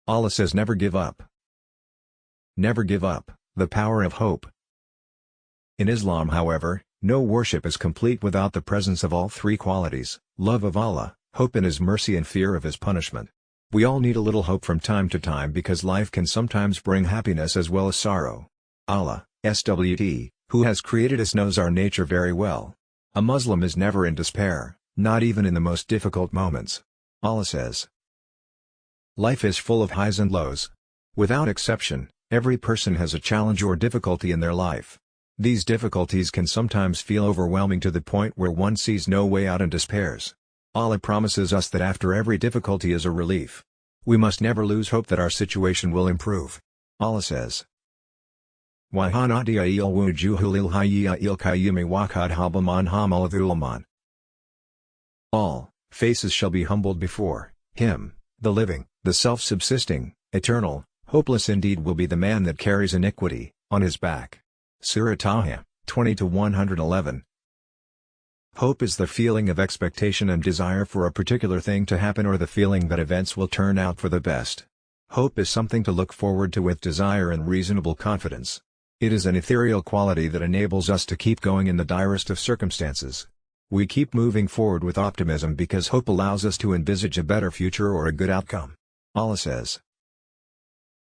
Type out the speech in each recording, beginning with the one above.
Allah says never give up. Never give up, the power of hope. In Islam, however, no worship is complete without the presence of all three qualities: love of Allah, hope in His mercy and fear of His punishment. We all need a little hope from time to time because life can sometimes bring happiness as well as sorrow. Allah, SWT, who has created us, knows our nature very well. A Muslim is never in despair, not even in the most difficult moments. Allah says, "Life is full of highs and lows. Without exception, every person has a challenge or difficulty in their life. These difficulties can sometimes feel overwhelming to the point where one sees no way out and despairs. Allah promises us that after every difficulty is a relief. We must never lose hope that our situation will improve." Allah says, "Wahanadiya il wujuhulil hayya il kayyumi wakad habaman hamaladhulaman." All faces shall be humbled before Him, the living, the self-subsisting, eternal. Hopeless indeed will be the man that carries iniquity on his back. Surah Taha, 20-111. Hope is the feeling of expectation and desire for a particular thing to happen, or the feeling that events will turn out for the best. Hope is something to look forward to with desire and reasonable confidence. It is an ethereal quality that enables us to keep going in the direst of circumstances. We keep moving forward with optimism because hope allows us to envisage a better future or a good outcome. Allah says,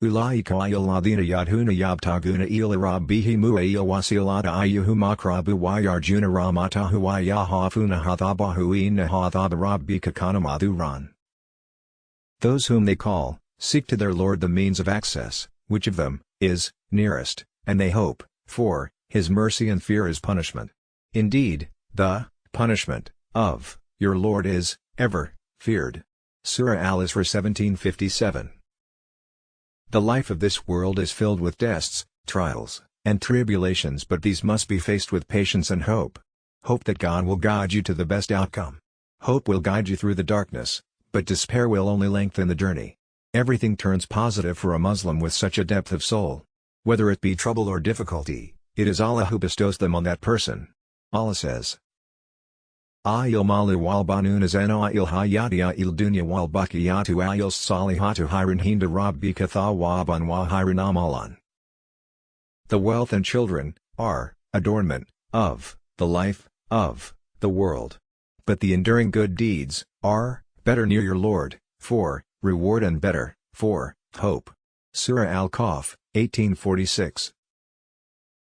"Ulaika alladhina yadhuna yabtaguna ila rabbihim wasilata ayyuhum aqrabu wa yarjuna rahmatahu wa yahafuna hadhabahu inna hadhab rabbika kana madhuran." Those whom they call, seek to their Lord the means of access, which of them is nearest, and they hope for His mercy and fear His punishment. Indeed, the punishment of your Lord is ever feared. Surah Al-Isra 17:57. The life of this world is filled with tests, trials, and tribulations, but these must be faced with patience and hope. Hope that God will guide you to the best outcome. Hope will guide you through the darkness, but despair will only lengthen the journey. Everything turns positive for a Muslim with such a depth of soul. Whether it be trouble or difficulty, it is Allah who bestows them on that person. Allah says, "Ayil malu wal banuna zana il hayatiya il dunya wal bakiyatu ayil salihatu hirin hinda rabbika thawaban wa hirin amalan." The wealth and children are adornment of the life of the world. But the enduring good deeds are better near your Lord, for reward, and better for hope. Surah Al-Kahf, 1846.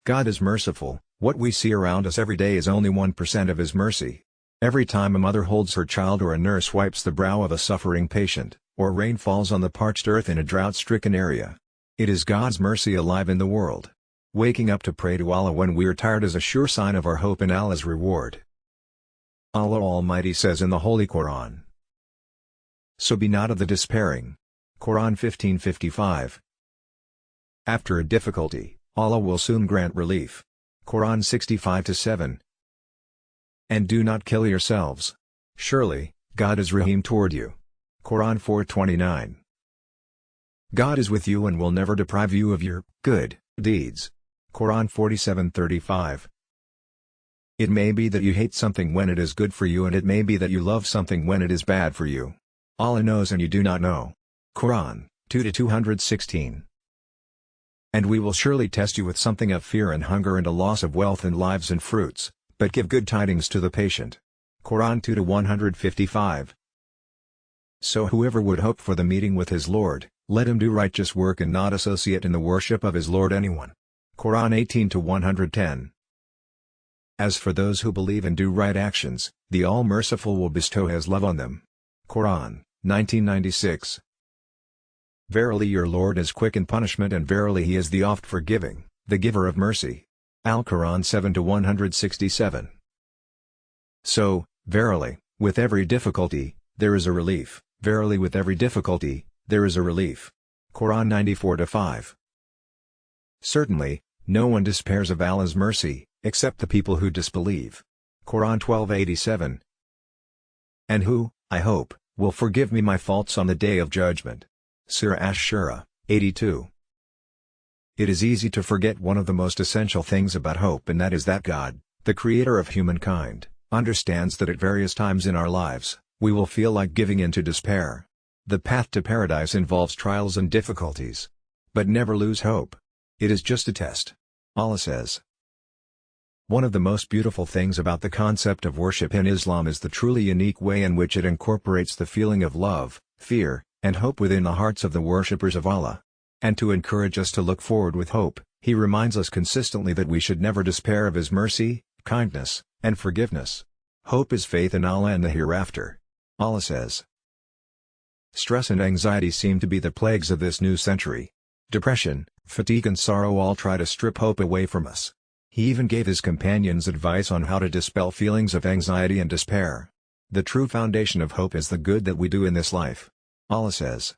God is merciful. What we see around us every day is only 1% of His mercy. Every time a mother holds her child, or a nurse wipes the brow of a suffering patient, or rain falls on the parched earth in a drought-stricken area, it is God's mercy alive in the world. Waking up to pray to Allah when we are tired is a sure sign of our hope in Allah's reward. Allah Almighty says in the Holy Quran, "So be not of the despairing." Quran 15:55. After a difficulty, Allah will soon grant relief. Quran 65-7. And do not kill yourselves. Surely, God is Rahim toward you. Quran 4:29. God is with you and will never deprive you of your good deeds. Quran 47:35. It may be that you hate something when it is good for you, and it may be that you love something when it is bad for you. Allah knows and you do not know. Quran 2-216. And we will surely test you with something of fear and hunger and a loss of wealth and lives and fruits, but give good tidings to the patient. Quran 2-155. So whoever would hope for the meeting with his Lord, let him do righteous work and not associate in the worship of his Lord anyone. Quran 18-110. As for those who believe and do right actions, the All-Merciful will bestow His love on them. Quran 1996. Verily your Lord is quick in punishment, and verily He is the oft-forgiving, the giver of mercy. Al-Quran 7-167. So, verily, with every difficulty, there is a relief. Verily with every difficulty, there is a relief. Quran 94-5. Certainly, no one despairs of Allah's mercy, except the people who disbelieve. Quran 12:87. And who, I hope, will forgive me my faults on the Day of Judgment. Surah Ash-Shura, 82. It is easy to forget one of the most essential things about hope, and that is that God, the Creator of humankind, understands that at various times in our lives, we will feel like giving in to despair. The path to paradise involves trials and difficulties. But never lose hope. It is just a test. Allah says. One of the most beautiful things about the concept of worship in Islam is the truly unique way in which it incorporates the feeling of love, fear, and hope within the hearts of the worshippers of Allah. And to encourage us to look forward with hope, He reminds us consistently that we should never despair of His mercy, kindness, and forgiveness. Hope is faith in Allah and the hereafter. Allah says. Stress and anxiety seem to be the plagues of this new century. Depression, fatigue and sorrow all try to strip hope away from us. He even gave his companions advice on how to dispel feelings of anxiety and despair. The true foundation of hope is the good that we do in this life. Allah says.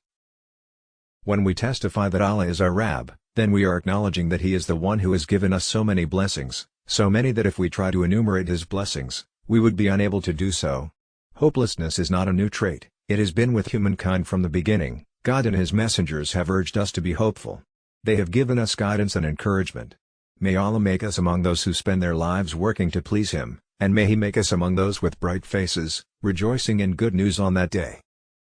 When we testify that Allah is our Rabb, then we are acknowledging that He is the one who has given us so many blessings, so many that if we try to enumerate His blessings, we would be unable to do so. Hopelessness is not a new trait, it has been with humankind from the beginning. God and His messengers have urged us to be hopeful. They have given us guidance and encouragement. May Allah make us among those who spend their lives working to please Him, and may He make us among those with bright faces, rejoicing in good news on that day.